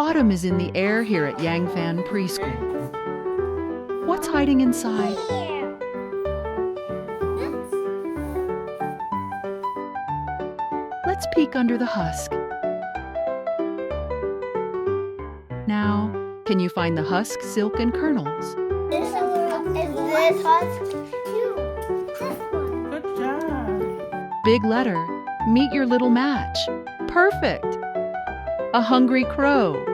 Autumn is in the air here at Yang Fan Preschool. What's hiding inside? Let's peek under the husk. Now, can you find the husk, silk, and kernels? Is this husk too? This one. Good job. Big letter, meet your little match. Perfect! A hungry crow.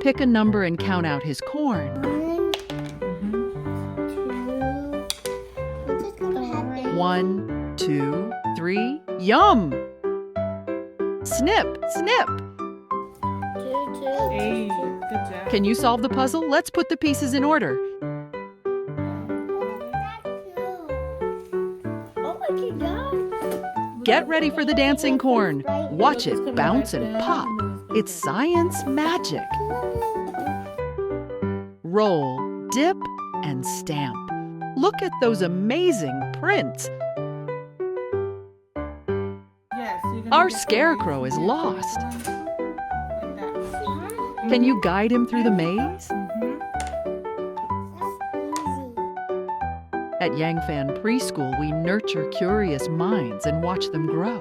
Pick a number and count out his corn. 1, 2. What's it gonna happen? 1, 2, 3, yum! Snip, snip! 2, 2. Hey, good job. Can you solve the puzzle? Let's put the pieces in order. Oh my God! Get ready for the dancing corn. Watch it bounce and pop. It's science magic. Roll, dip, and stamp. Look at those amazing prints. Yes, you're gonna Our get scarecrow is the- lost. Like that. Can you guide him through the maze? At Yang Fan Preschool, we nurture curious minds and watch them grow.